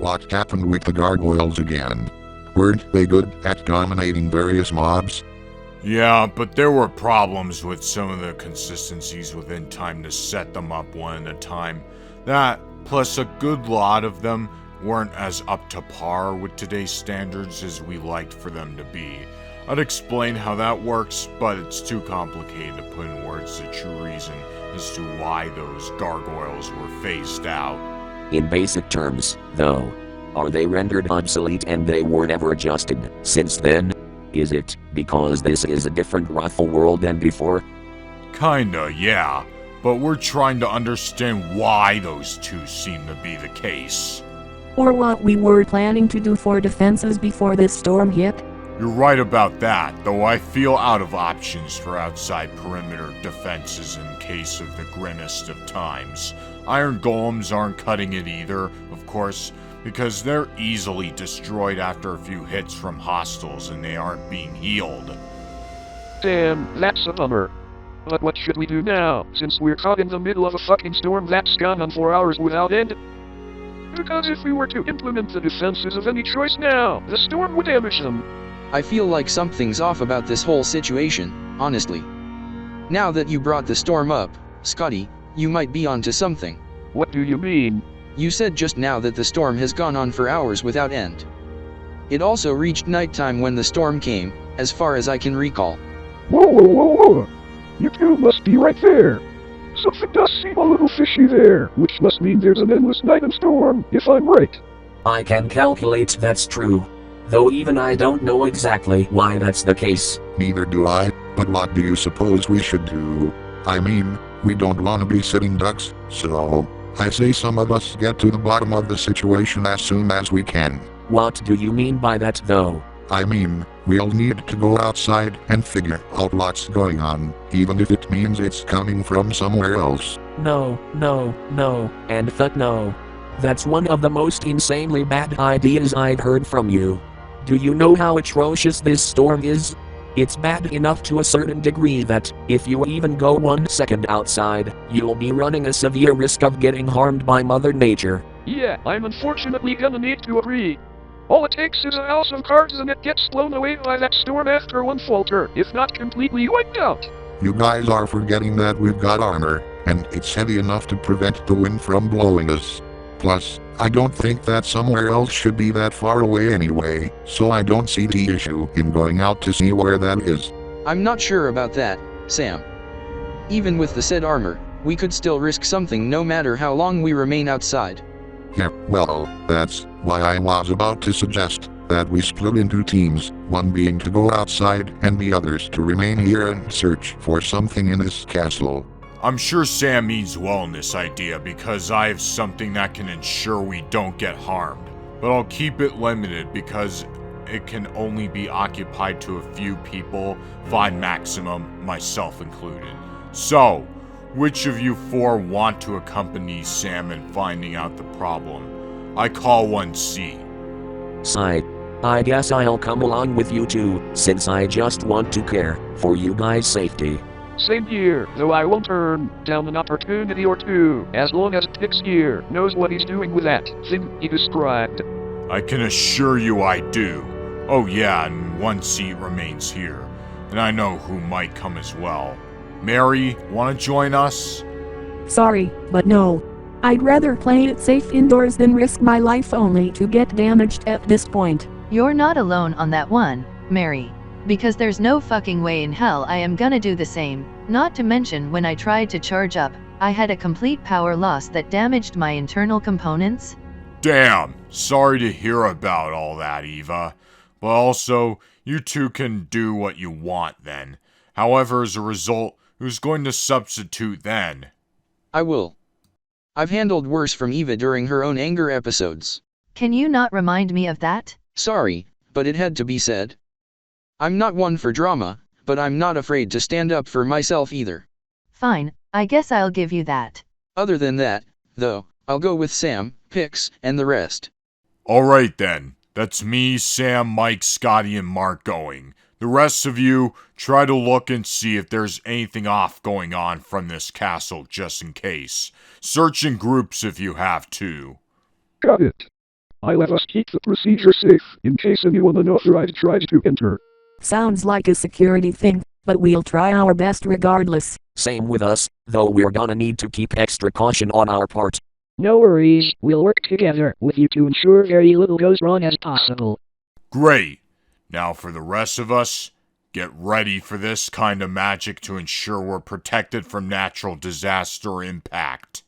What happened with the gargoyles again? Weren't they good at dominating various mobs? Yeah, but there were problems with some of the consistencies within time to set them up one at a time. That, plus a good lot of them, weren't as up to par with today's standards as we liked for them to be. I'd explain how that works, but it's too complicated to put in words the true reason as to why those gargoyles were phased out. In basic terms, though, are they rendered obsolete and they were never adjusted since then? Is it because this is a different ROFL world than before? Kinda, yeah. But we're trying to understand why those two seem to be the case. Or what we were planning to do for defenses before this storm hit. You're right about that, though I feel out of options for outside perimeter defenses in case of the grimmest of times. Iron golems aren't cutting it either, of course, because they're easily destroyed after a few hits from hostiles and they aren't being healed. Damn, that's a bummer. But what should we do now, since we're caught in the middle of a fucking storm that's gone on for hours without end? Because if we were to implement the defenses of any choice now, the storm would damage them. I feel like something's off about this whole situation, honestly. Now that you brought the storm up, Scotty, you might be onto something. What do you mean? You said just now that the storm has gone on for hours without end. It also reached nighttime when the storm came, as far as I can recall. Whoa! You two must be right there. Something does seem a little fishy there, which must mean there's an endless night and storm, if I'm right. I can calculate that's true. Though even I don't know exactly why that's the case. Neither do I, but what do you suppose we should do? I mean, we don't want to be sitting ducks, so I say some of us get to the bottom of the situation as soon as we can. What do you mean by that though? I mean, we'll need to go outside and figure out what's going on, even if it means it's coming from somewhere else. No, and fuck no. That's one of the most insanely bad ideas I've heard from you. Do you know how atrocious this storm is? It's bad enough to a certain degree that, if you even go 1 second outside, you'll be running a severe risk of getting harmed by Mother Nature. Yeah, I'm unfortunately gonna need to agree. All it takes is a house of cards and it gets blown away by that storm after one falter, if not completely wiped out. You guys are forgetting that we've got armor, and it's heavy enough to prevent the wind from blowing us. Plus, I don't think that somewhere else should be that far away anyway, so I don't see the issue in going out to see where that is. I'm not sure about that, Sam. Even with the said armor, we could still risk something no matter how long we remain outside. Yeah, well, that's why I was about to suggest that we split into teams, one being to go outside and the others to remain here and search for something in this castle. I'm sure Sam means well in this idea because I have something that can ensure we don't get harmed. But I'll keep it limited because it can only be occupied to a few people, 5 maximum, myself included. So, which of you 4 want to accompany Sam in finding out the problem? I call one C. Sigh. I guess I'll come along with you too, since I just want to care for you guys' safety. Same here, though I won't turn down an opportunity or two, as long as Pix here knows what he's doing with that thing he described. I can assure you I do. Oh yeah, and 1 seat remains here. And I know who might come as well. Mary, wanna join us? Sorry, but no. I'd rather play it safe indoors than risk my life only to get damaged at this point. You're not alone on that one, Mary. Because there's no fucking way in hell I am gonna do the same. Not to mention when I tried to charge up, I had a complete power loss that damaged my internal components. Damn, sorry to hear about all that, Eva. But also, you two can do what you want then. However, as a result, who's going to substitute then? I will. I've handled worse from Eva during her own anger episodes. Can you not remind me of that? Sorry, but it had to be said. I'm not one for drama, but I'm not afraid to stand up for myself either. Fine, I guess I'll give you that. Other than that, though, I'll go with Sam, Pix, and the rest. Alright then. That's me, Sam, Mike, Scotty, and Mark going. The rest of you, try to look and see if there's anything off going on from this castle just in case. Search in groups if you have to. Got it. I let us keep the procedure safe, in case anyone unauthorized tries to enter. Sounds like a security thing, but we'll try our best regardless. Same with us, though we're gonna need to keep extra caution on our part. No worries, we'll work together with you to ensure very little goes wrong as possible. Great. Now for the rest of us, get ready for this kind of magic to ensure we're protected from natural disaster impact.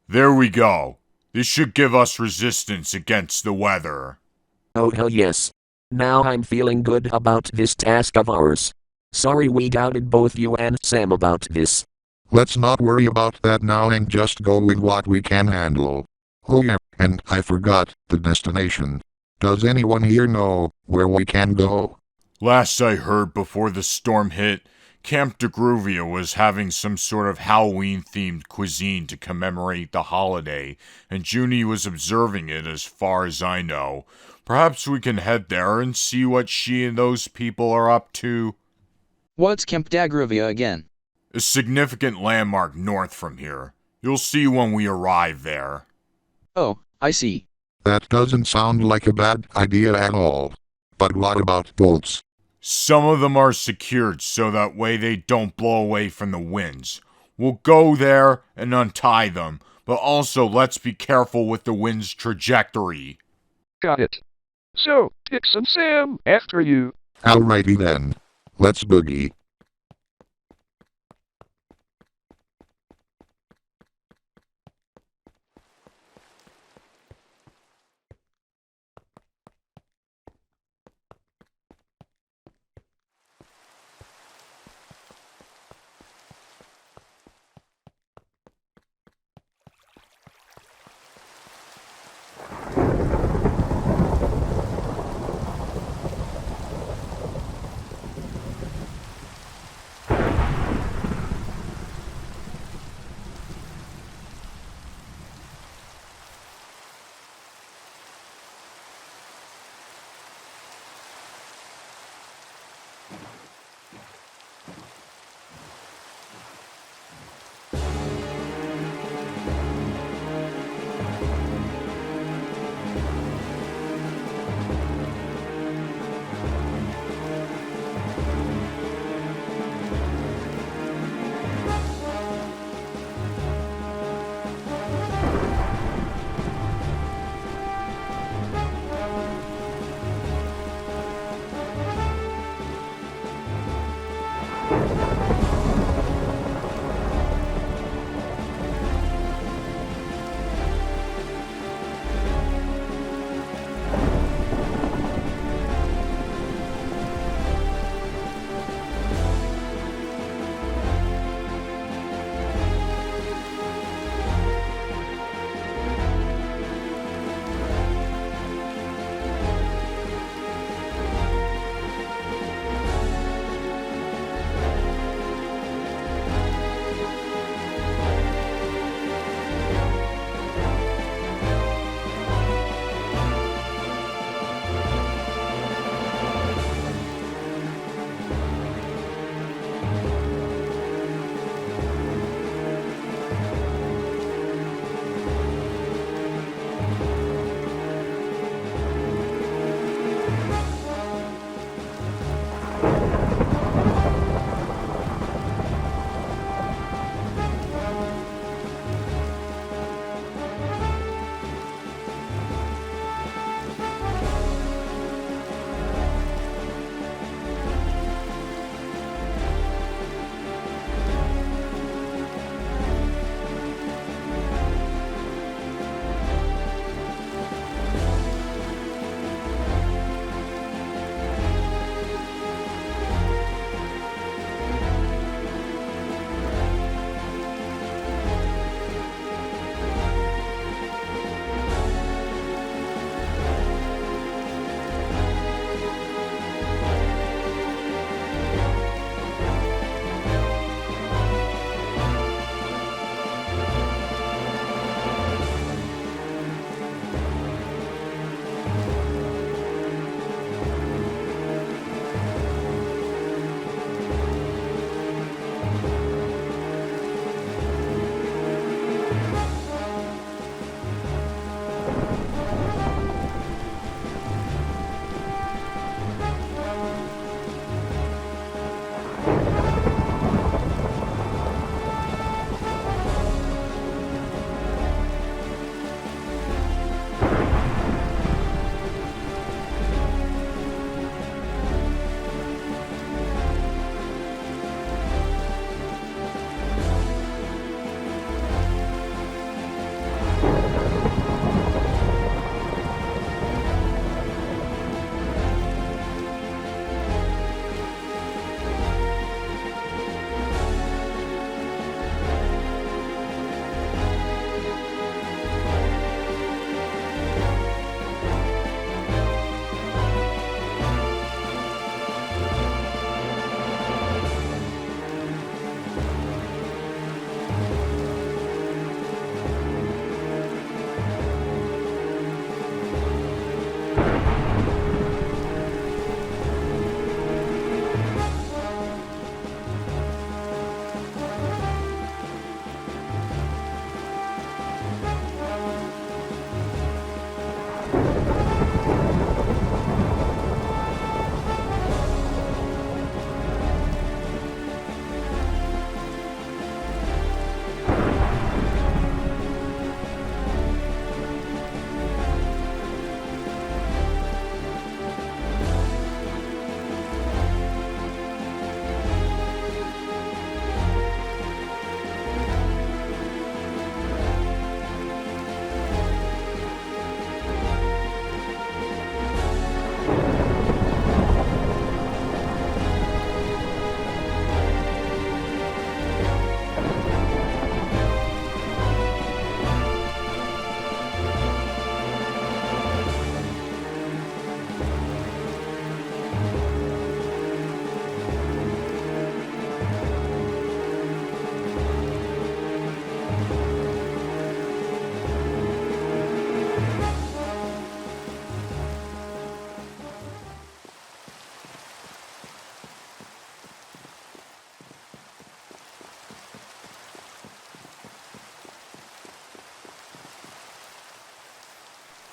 There we go. This should give us resistance against the weather. Oh hell yes. Now I'm feeling good about this task of ours. Sorry we doubted both you and Sam about this. Let's not worry about that now and just go with what we can handle. Oh yeah, and I forgot the destination. Does anyone here know where we can go? Last I heard before the storm hit, Camp de Gruvia was having some sort of Halloween-themed cuisine to commemorate the holiday, and Junie was observing it as far as I know. Perhaps we can head there and see what she and those people are up to. What's Camp Dagruvia again? A significant landmark north from here. You'll see when we arrive there. Oh, I see. That doesn't sound like a bad idea at all. But what about boats? Some of them are secured so that way they don't blow away from the winds. We'll go there and untie them, but also let's be careful with the wind's trajectory. Got it. So, Pix and Sam, after you. Alrighty then. Let's boogie.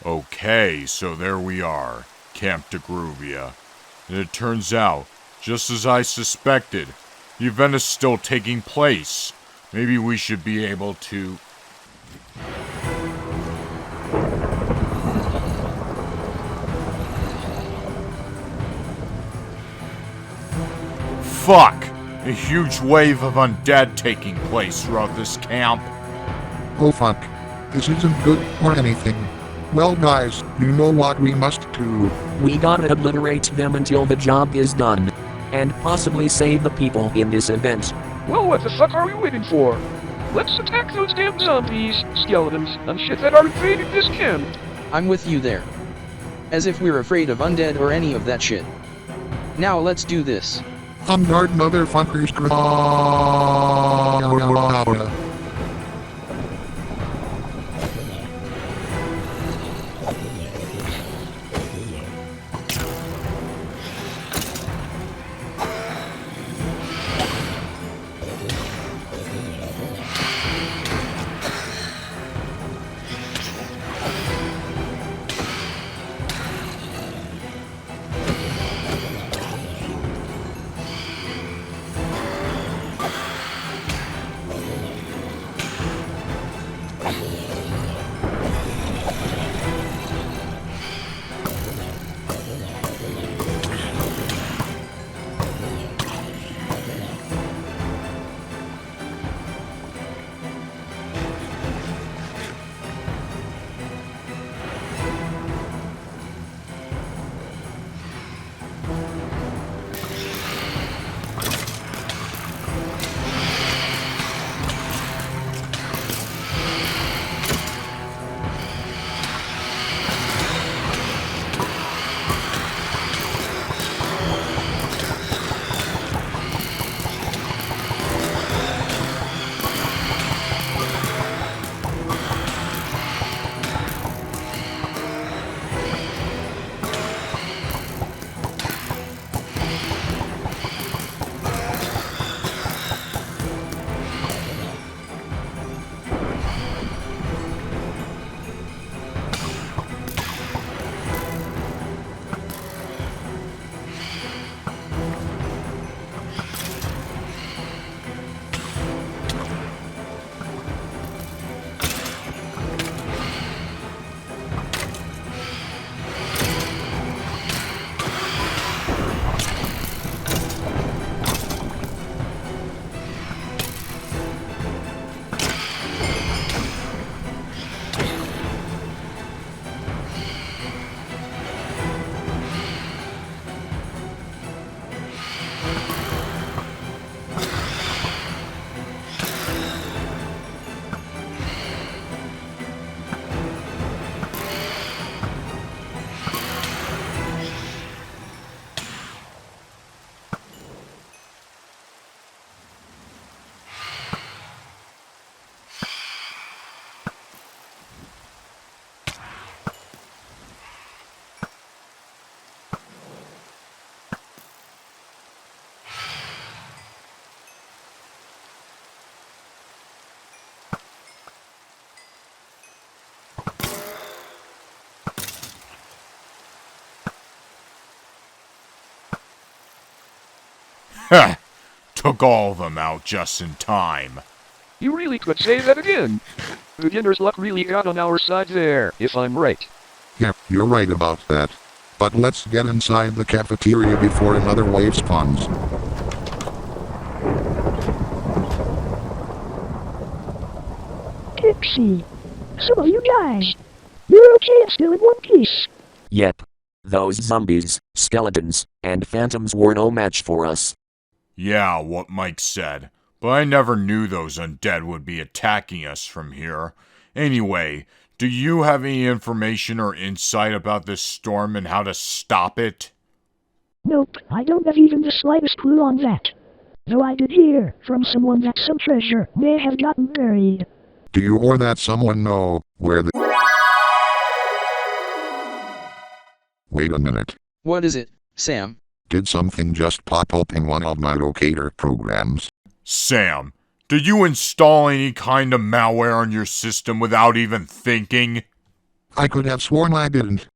Okay, so there we are, Camp DeGruvia. And it turns out, just as I suspected, the event is still taking place. Maybe we should be able to... Fuck! A huge wave of undead taking place throughout this camp. Oh fuck. This isn't good or anything. Well guys, you know what we must do. We gotta obliterate them until the job is done. And possibly save the people in this event. Well, what the fuck are we waiting for? Let's attack those damn zombies, skeletons, and shit that are invading this camp. I'm with you there. As if we're afraid of undead or any of that shit. Now let's do this. On guard, motherfuckers. Heh! Took all of them out just in time. You really could say that again. Beginner's luck really got on our side there, if I'm right. Yep, you're right about that. But let's get inside the cafeteria before another wave spawns. Pixie. So you guys. You're okay and still in one piece. Yep. Those zombies, skeletons, and phantoms were no match for us. Yeah, what Mike said. But I never knew those undead would be attacking us from here. Anyway, do you have any information or insight about this storm and how to stop it? Nope, I don't have even the slightest clue on that. Though I did hear from someone that some treasure may have gotten buried. Do you or that someone know where the... Wait a minute. What is it, Sam? Did something just pop up in one of my locator programs? Sam, did you install any kind of malware on your system without even thinking? I could have sworn I didn't.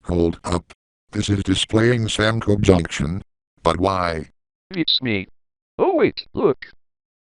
Hold up. This is displaying Samco Junction. But why? It's me. Oh wait, look.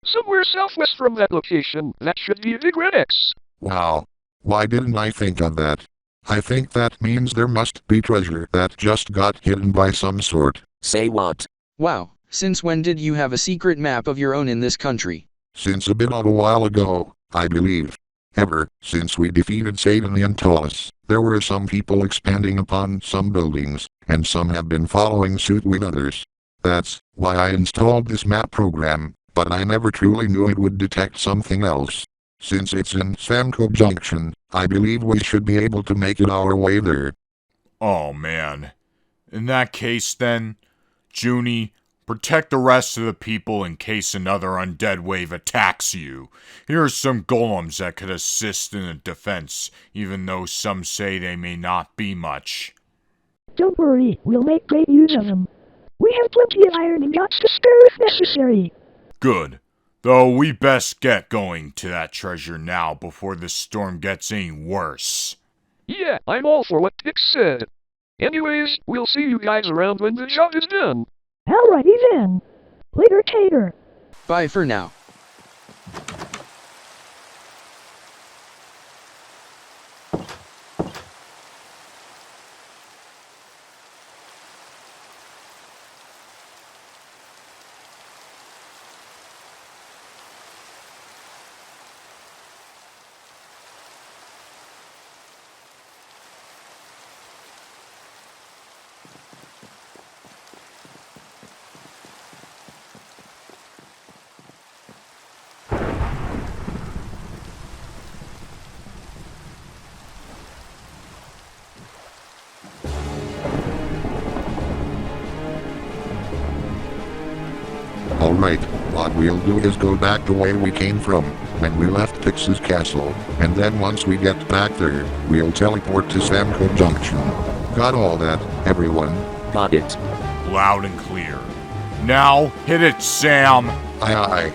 Somewhere southwest from that location, that should be a big red X. Wow. Why didn't I think of that? I think that means there must be treasure that just got hidden by some sort. Say what? Wow, since when did you have a secret map of your own in this country? Since a bit of a while ago, I believe. Ever since we defeated Satan the Antalis, there were some people expanding upon some buildings, and some have been following suit with others. That's why I installed this map program, but I never truly knew it would detect something else. Since it's in Samco Junction, I believe we should be able to make it our way there. Oh man. In that case then, Junie, protect the rest of the people in case another undead wave attacks you. Here are some golems that could assist in the defense, even though some say they may not be much. Don't worry, we'll make great use of them. We have plenty of iron ingots to spare if necessary. Good. Though we best get going to that treasure now before this storm gets any worse. Yeah, I'm all for what Pix said. Anyways, we'll see you guys around when the job is done. Alrighty then. Later, Tater. Bye for now. Alright, what we'll do is go back the way we came from, when we left Pix's castle, and then once we get back there, we'll teleport to Samco Junction. Got all that, everyone? Got it. Loud and clear. Now, hit it, Sam! Aye aye.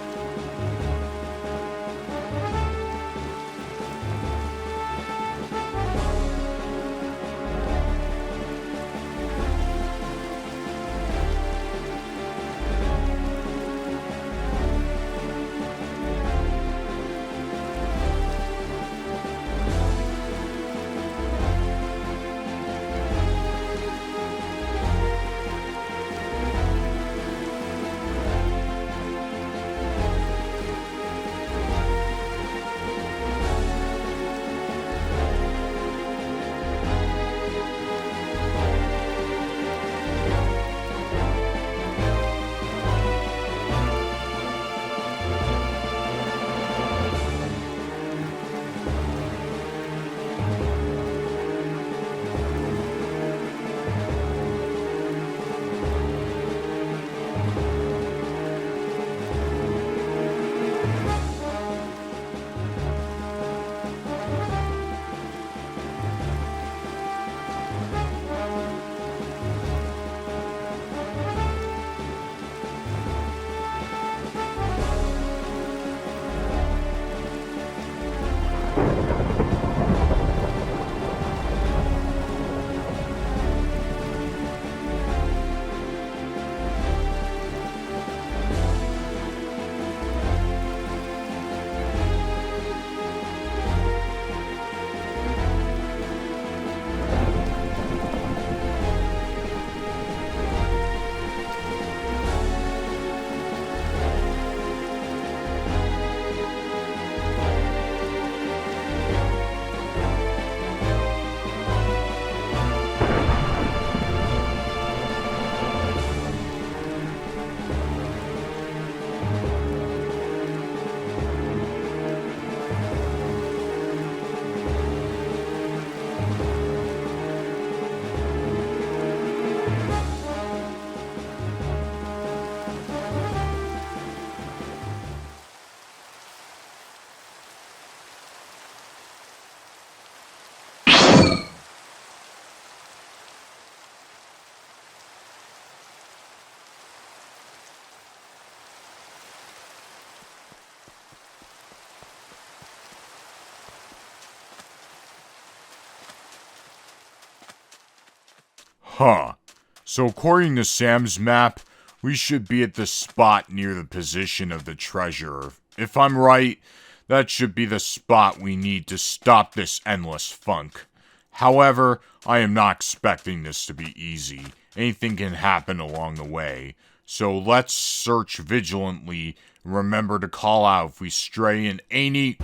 Huh. So according to Sam's map, we should be at the spot near the position of the treasure. If I'm right, that should be the spot we need to stop this endless funk. However, I am not expecting this to be easy. Anything can happen along the way. So let's search vigilantly and remember to call out if we stray in any...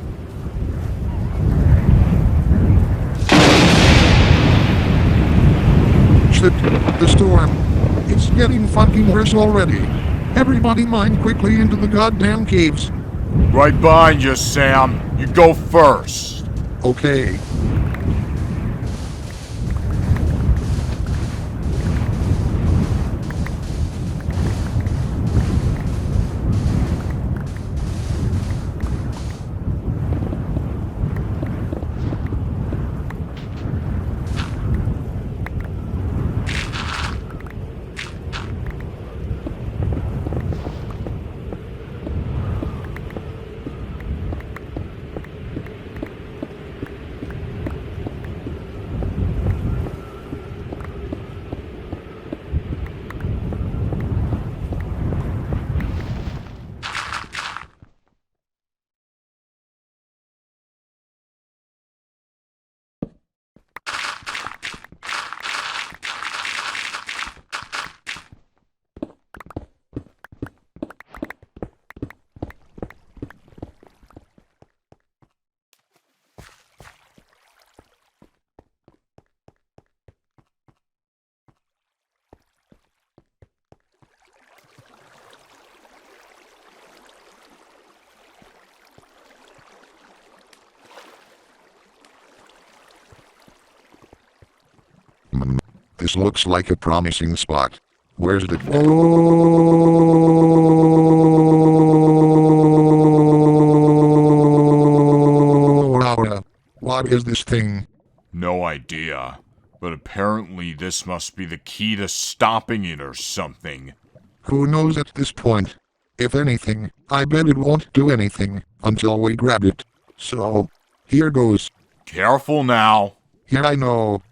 Shit, the storm. It's getting fucking worse already. Everybody mine quickly into the goddamn caves. Right behind you, Sam. You go first. Okay. This looks like a promising spot. Where's the... What is this thing? No idea. But apparently this must be the key to stopping it or something. Who knows at this point? If anything, I bet it won't do anything until we grab it. So, here goes. Careful now. Yeah, I know.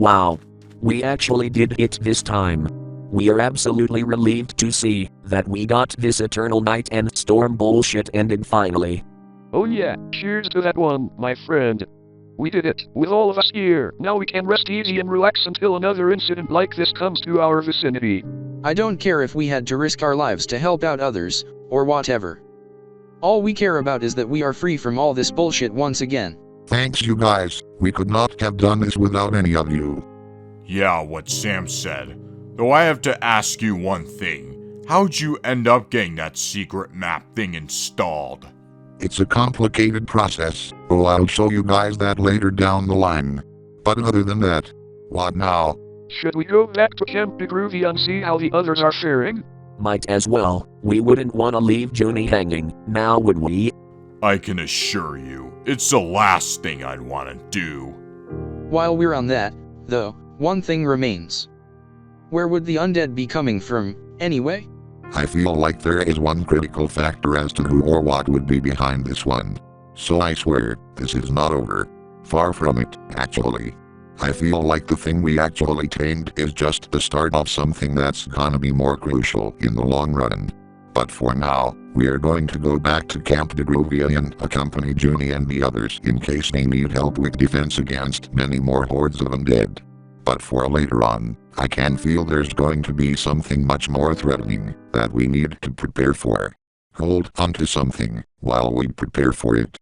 Wow. We actually did it this time. We are absolutely relieved to see that we got this eternal night and storm bullshit ended finally. Oh yeah, cheers to that one, my friend. We did it, with all of us here. Now we can rest easy and relax until another incident like this comes to our vicinity. I don't care if we had to risk our lives to help out others, or whatever. All we care about is that we are free from all this bullshit once again. Thanks you guys. We could not have done this without any of you. Yeah, what Sam said. Though I have to ask you one thing. How'd you end up getting that secret map thing installed? It's a complicated process. Oh, I'll show you guys that later down the line. But other than that, what now? Should we go back to Camp de Groovy and see how the others are faring? Might as well. We wouldn't want to leave Junie hanging, now would we? I can assure you, it's the last thing I'd want to do. While we're on that, though, one thing remains. Where would the undead be coming from, anyway? I feel like there is one critical factor as to who or what would be behind this one. So I swear, this is not over. Far from it, actually. I feel like the thing we actually tamed is just the start of something that's gonna be more crucial in the long run. But for now, we are going to go back to Camp de Groovy and accompany Junie and the others in case they need help with defense against many more hordes of undead. But for later on, I can feel there's going to be something much more threatening that we need to prepare for. Hold on to something while we prepare for it.